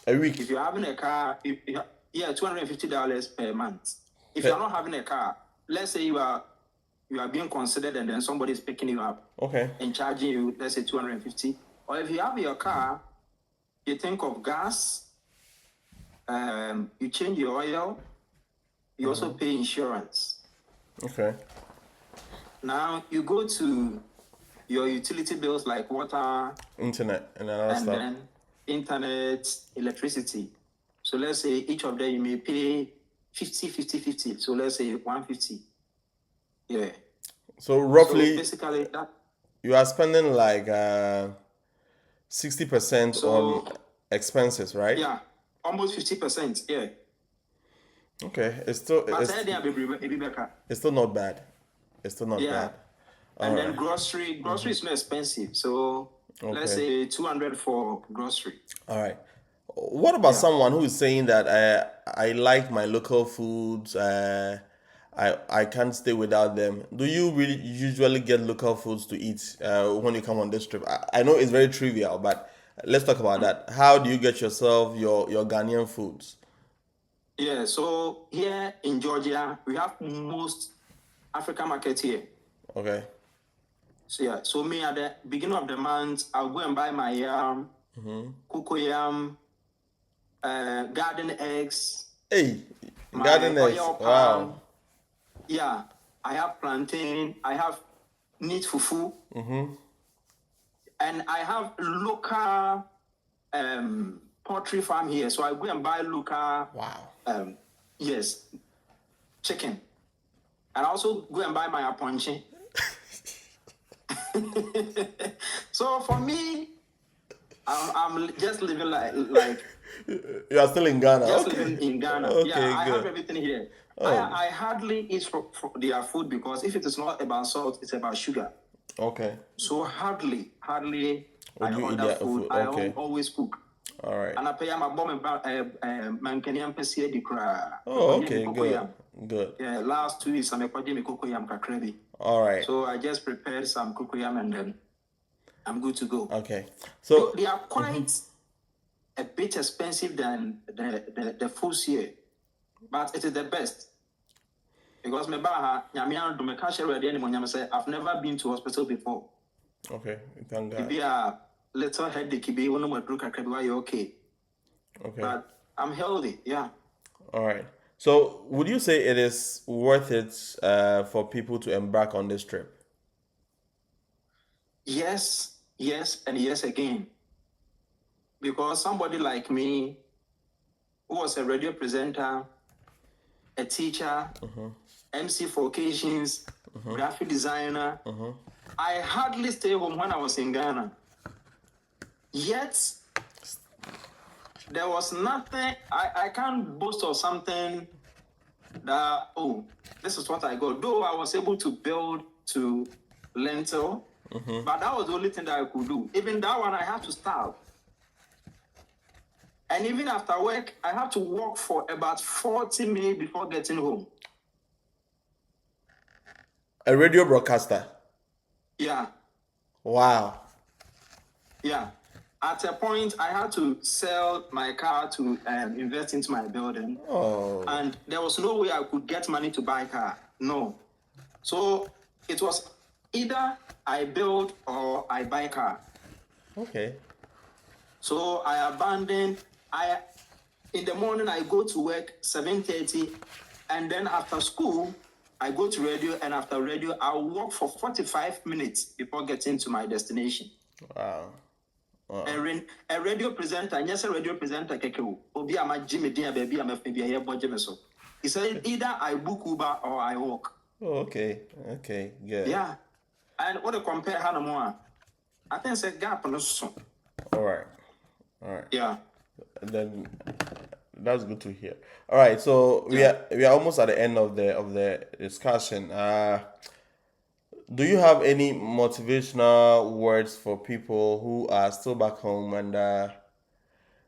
a week. If you're having a car, $250 per month. If you're not having a car, let's say you are being considered and then somebody is picking you up. Okay. And charging you, let's say $250. Or if you have your car, you think of gas, You change your oil. You also pay insurance. Okay. Now you go to your utility bills like water, Internet and other and stuff. then internet, electricity. So let's say each of them you may pay 50. So let's say 150. Yeah. So roughly, So basically that. you are spending like 60% on So expenses, right? yeah, almost 50%. Yeah. Okay, it's still But it's, I think it's still not bad. It's still not yeah. bad. And All then right. grocery is not expensive. So let's Okay. say 200 for grocery. All right. What about Yeah. someone who is saying that I like my local foods? I can't stay without them. Do you really usually get local foods to eat when you come on this trip? I know it's very trivial, but let's talk about that. How do you get yourself your Ghanaian foods? Yeah. So here in Georgia, we have most African market here. Okay. So yeah, so me at the beginning of the month, I'll go and buy my yam, cocoyam, garden eggs, Hey, my garden eggs. oil palm. Wow. Yeah, I have plantain, I have neat fufu, and I have local poultry farm here. So I go and buy local, Wow. yes, chicken, and I also go and buy my aponche. So for me, I'm just living like You are still in Ghana. just Okay. living in Ghana. Okay, Yeah, I have good. everything here. Oh. I hardly eat for their food because if it is not about salt, it's about sugar. Okay. So hardly Would I you eat order their food. food? I Okay. always cook. All right. And I pay my mom about mankaniam pesie di kra. Oh, okay, good. Good. Yeah, last 2 weeks I'm a cocoyam kakrebi. All right. So I just prepared some cocoyam and then I'm good to go. Okay. So They are quite a bit expensive than the foods here, but it is the best. Because I've never been to hospital before. okay, thank God. Be a little headache, be one of my you're okay. Okay. But I'm healthy, yeah. All right. So would you say it is worth it for people to embark on this trip? Yes, and yes again. Because somebody like me, who was a radio presenter, a teacher, MC for occasions, graphic designer, I hardly stayed home when I was in Ghana. Yet, there was nothing, I can't boast of something that, oh, this is what I got. Though I was able to build to lentil, but that was the only thing that I could do. Even that one, I had to starve. And even after work, I had to walk for about 40 minutes before getting home. A radio broadcaster? Yeah. Wow. Yeah. At a point, I had to sell my car to invest into my building. Oh. And there was no way I could get money to buy a car. No. So it was either I build or I buy a car. Okay. So I abandoned. In the morning, I go to work 7:30. And then after school, I go to radio. And after radio, I'll walk for 45 minutes before getting to my destination. Wow. A radio presenter, yes, a radio presenter, Obi ama Jimmy Dia baby, I'm a baby, so. He said either I book Uber or I walk. Oh, okay. Okay, good. Yeah. And what to compare Hannah, I think it's a gap on the song. All right. All right. Yeah. And then that's good to hear. All right, so we are almost at the end of the discussion. Do you have any motivational words for people who are still back home and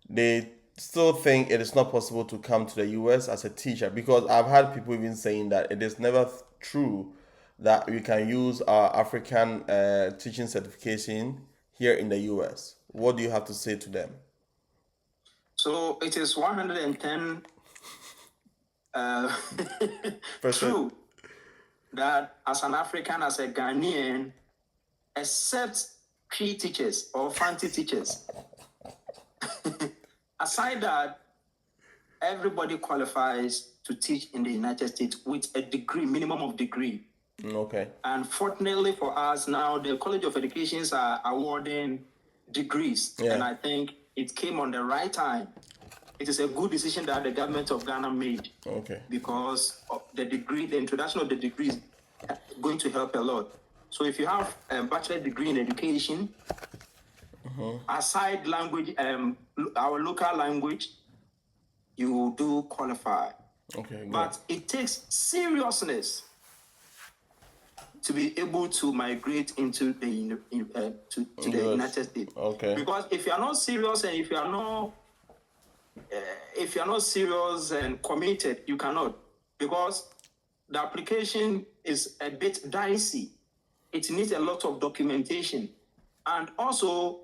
they still think it is not possible to come to the US as a teacher? Because I've had people even saying that it is never true that we can use our African teaching certification here in the US. What do you have to say to them? So it is 110 true that as an African, as a Ghanaian, except Cree teachers or Fanti teachers, aside that, everybody qualifies to teach in the United States with a degree, minimum of degree. Okay. And fortunately for us now, the College of Educations are awarding degrees. Yeah. And I think it came on the right time. It is a good decision that the government of Ghana made. Okay. Because of the degree, the introduction of the degree is going to help a lot. So if you have a bachelor degree in education, aside language, our local language, you do qualify. Okay, good. But it takes seriousness to be able to migrate into the to the United States. Okay. Because if you are not serious and if you are not serious and committed, you cannot. Because the application is a bit dicey. It needs a lot of documentation. And also,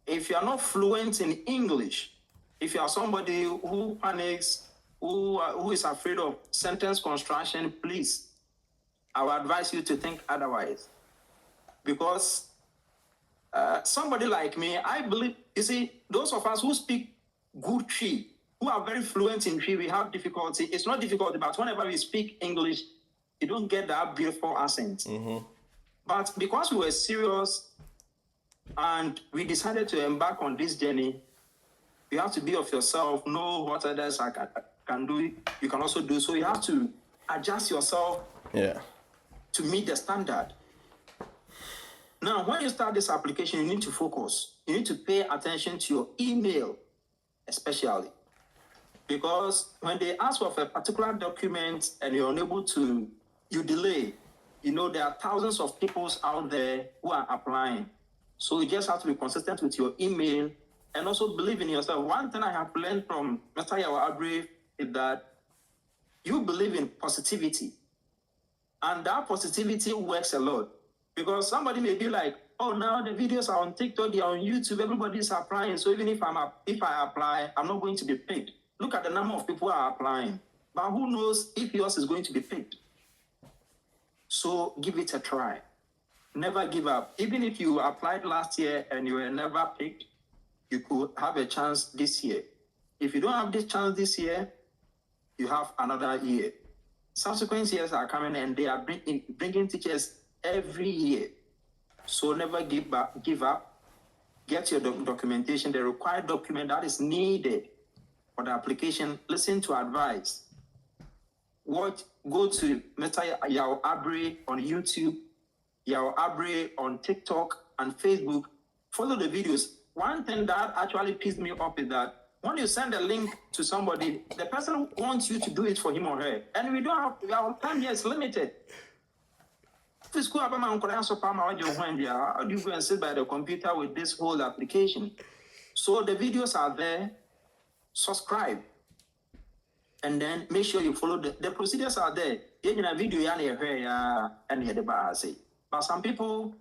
if you are not fluent in English, if you are somebody who panics, who is afraid of sentence construction, please, I would advise you to think otherwise. Because somebody like me, I believe, you see, those of us who speak good Twi, who are very fluent in Twi, we have difficulty. It's not difficult, but whenever we speak English, you don't get that beautiful accent. But because we were serious and we decided to embark on this journey, you have to be of yourself, know what others can do, you can also do. So you have to adjust yourself to meet the standard. Now, when you start this application, you need to focus. You need to pay attention to your email, especially. Because when they ask for a particular document and you're unable to, you delay, there are thousands of people out there who are applying. So you just have to be consistent with your email and also believe in yourself. One thing I have learned from Mr. Yawabre is that you believe in positivity. And that positivity works a lot. Because somebody may be like, oh, now the videos are on TikTok, they are on YouTube, everybody's applying. So even if I apply, I'm not going to be picked. Look at the number of people who are applying. But who knows if yours is going to be picked? So give it a try. Never give up. Even if you applied last year and you were never picked, you could have a chance this year. If you don't have this chance this year, you have another year. Subsequent years are coming and they are bringing teachers every year. So never give up. Get your documentation, the required document that is needed for the application. Listen to advice. Go to Mr. Yao Abre on YouTube, Yao Abre on TikTok and Facebook. Follow the videos. One thing that actually pissed me off is that when you send a link to somebody, the person wants you to do it for him or her. And we don't have, our time here is limited. How do you go and sit by the computer with this whole application? So the videos are there. Subscribe. And then make sure you follow the procedures are there. But some people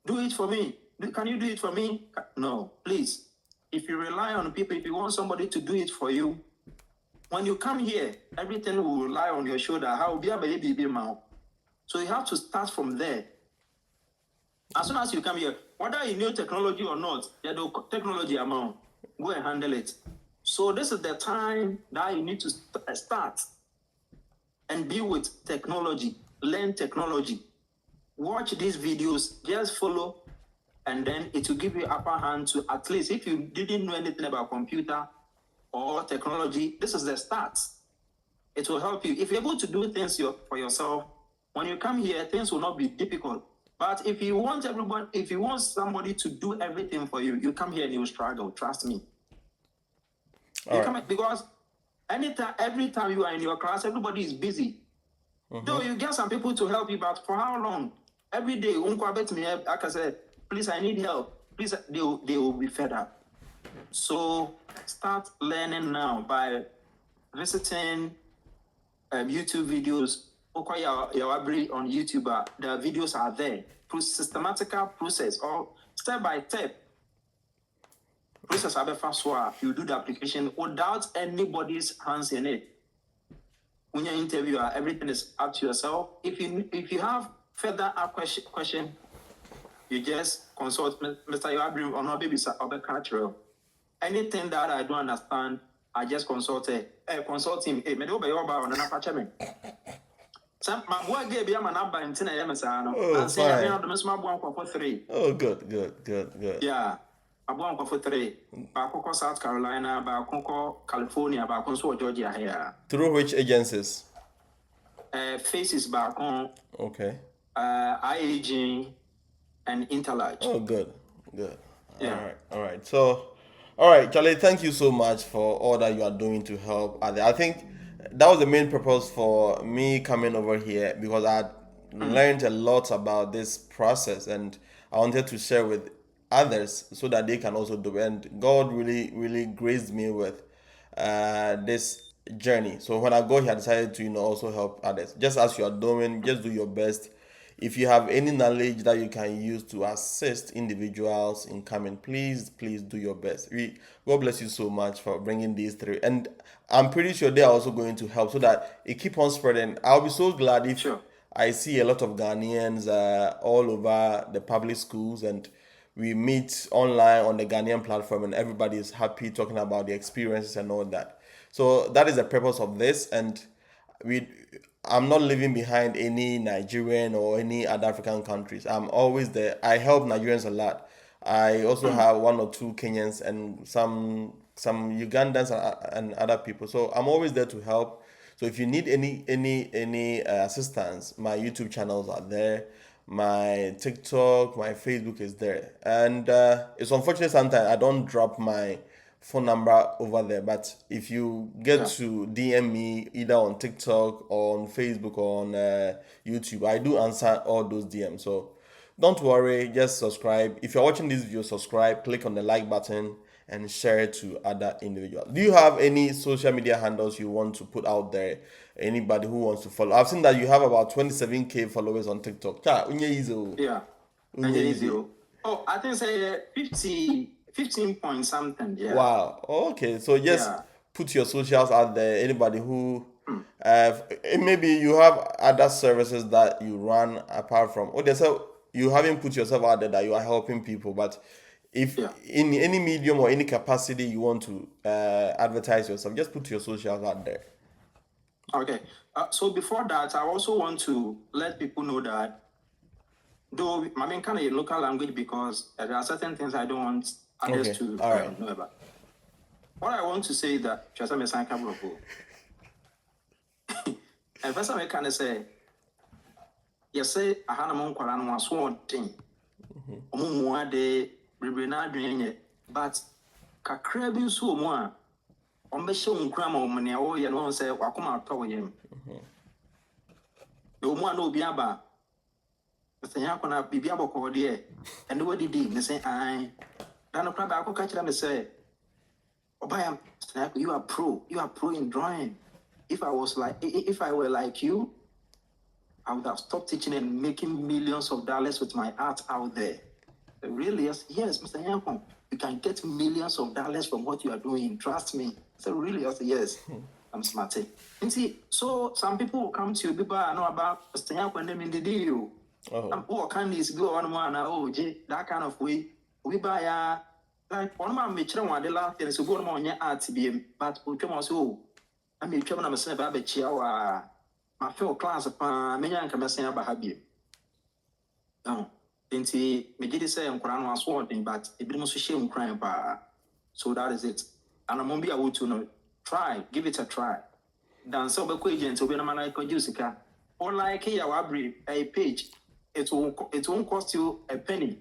do it for me. Can you do it for me? No, please. If you rely on people, if you want somebody to do it for you, when you come here, everything will rely on your shoulder. How be a baby mouth. So you have to start from there. As soon as you come here, whether you know technology or not, the technology amount, go and handle it. So this is the time that you need to start and be with technology, learn technology. Watch these videos, just follow, and then it will give you upper hand to at least, if you didn't know anything about computer or technology, this is the start. It will help you. If you're able to do things for yourself, when you come here, things will not be difficult. But if you want somebody to do everything for you, you come here and you struggle, trust me. Because every time you are in your class, everybody is busy. Though you get some people to help you, but for how long? Every day, I can say, please, I need help. Please, they will be fed up. So start learning now by visiting YouTube videos. On YouTube, the videos are there. Systematical process or step by step. Process you do the application without anybody's hands in it. When you're interviewer, everything is up to yourself. If you have further question, you just consult Mr. Yabri or not baby cultural. Anything that I don't understand, I just consult him. Hey, me do be about on an me. Some my boy gave me a number in 10 a.m. and say I have the small one for 3. Oh, good. Yeah. I want for 3. Back South Carolina, back California, back Georgia here. Through which agencies? Faces back on. Okay. IAG and Intalage. Oh, good. Yeah. All right. So, all right, Charlie, thank you so much for all that you are doing to help others. I think that was the main purpose for me coming over here, because I learned a lot about this process, and I wanted to share with others so that they can also do it. And God really graced me with this journey. So when I got here, I decided to also help others. Just as you are doing, just do your best. If you have any knowledge that you can use to assist individuals in coming, please do your best. God bless you so much for bringing these through, and I'm pretty sure they are also going to help so that it keep on spreading. I'll be so glad if I see a lot of Ghanaians all over the public schools, and we meet online on the Ghanaian platform, and everybody is happy talking about the experiences and all that. So that is the purpose of this, and we I'm not leaving behind any Nigerian or any other African countries. I'm always there. I help Nigerians a lot. I also have 1 or 2 Kenyans and some Ugandans and other people. So I'm always there to help. So if you need any assistance, my YouTube channels are there. My TikTok, my Facebook is there. And it's unfortunate sometimes I don't drop my phone number over there, but if you get to DM me either on TikTok or on Facebook or on YouTube, I do answer all those DMs. So don't worry, just subscribe. If you're watching this video, subscribe, click on the like button, and share it to other individuals. Do you have any social media handles you want to put out there? Anybody who wants to follow? I've seen that you have about 27K followers on TikTok. Yeah. Oh, I think say 15 point something. Yeah. Wow. Okay. So just put your socials out there. Anybody who maybe you have other services that you run apart from. You haven't put yourself out there that you are helping people, but if in any medium or any capacity you want to advertise yourself, just put your socials out there. Okay. So before that, I also want to let people know that, though I mean kind of local language, because there are certain things I don't want others to know about. What I want to say is that just a sign couple of and first I kind of say, you say I had a monk and one sworn thing. More de Bribina doing it, but Kakrabi so more. On the show, Grandma, when you all you know, say, Wakuma told him. The woman no biaba. The thing I can be biaba called here. And what did he say? I don't know. I could catch them and say, oh, you are pro in drawing. If I were like you, I would have stopped teaching and making millions of dollars with my art out there. Really? Yes, Mr. Yankon, you can get millions of dollars from what you are doing. Trust me. So really, I say yes. I'm smart. And see, so some people will come to you, people I know about Mr. Yankon, them in the deal. Oh, candies go on one, that kind of way. We buy like one of my children one the last thing is to go on your art BM, but we come also. I mean, come on, I'm saying about the my fellow class upon many and come saying about Habib. No. Nti me did say nkora no aso odin, but ebi mo so shame crying ba. So that is it. And I'm be able to know, give it a try. Dan so be agent obi na man like use ka. Or like here we a page, it won't cost you a penny.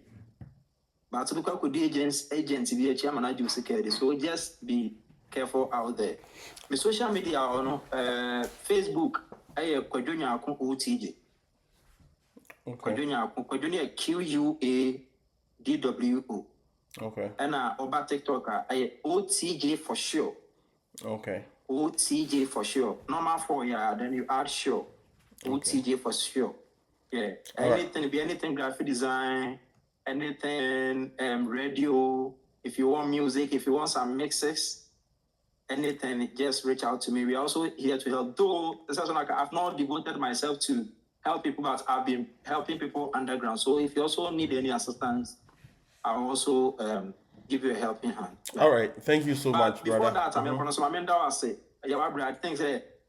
But to look at the agents be a chairman use ka. So just be careful out there. My social media on Facebook I Kwajonya Akon OTJ. Kwajonya QUADWO. Okay. And over TikTok I OTJ for sure. Okay. OTJ for sure. Normal for then you add sure. OTJ for sure. Yeah. Anything graphic design, anything radio. If you want music, if you want some mixes, anything, just reach out to me. We're also here to help. Though this is like I've not devoted myself to help people, but I've been helping people underground. So if you also need any assistance, I'm also give you a helping hand. All right. Thank you so much, before brother. that, I think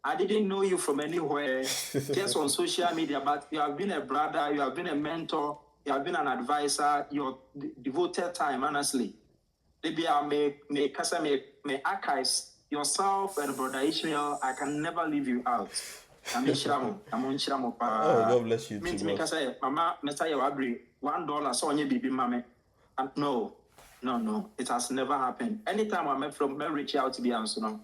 I didn't know you from anywhere, just on social media, but you have been a brother, you have been a mentor, you have been an advisor, your devoted time, honestly. Maybe I may archives yourself and Brother Ishmael. I can never leave you out. I'm Oh, God bless you too, bro. Say, Mama, Mr. Yawabri, $1, so on your baby, mama. No, it has never happened. Anytime I met from, reach out to be answer now.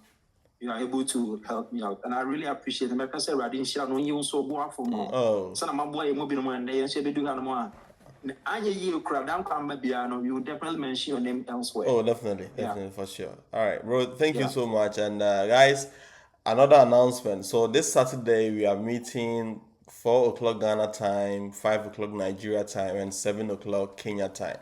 You are able to help me out, and I really appreciate it. My person, Radin Shah, no, you so boy for more. Oh, So I'm boy, mobile one day, and she be doing more. I hear you crowd down, come maybe I know you definitely mention your name elsewhere. oh, definitely, for sure. All right, bro. Thank you so much, and guys, another announcement. So this Saturday we are meeting 4 o'clock Ghana time, 5 o'clock Nigeria time, and 7 o'clock Kenya time.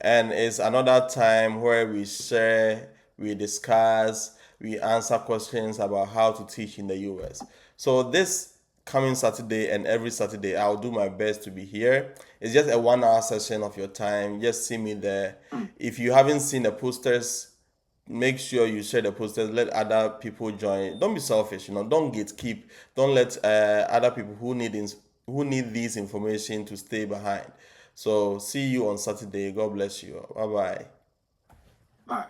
And it's another time where we share, we discuss, we answer questions about how to teach in the US. So this coming Saturday and every Saturday, I'll do my best to be here. It's just a 1 hour session of your time. Just see me there. If you haven't seen the posters, make sure you share the posters. Let other people join. Don't be selfish. Don't gatekeep. Don't let other people who need this information to stay behind. So see you on Saturday. God bless you. Bye bye. Bye.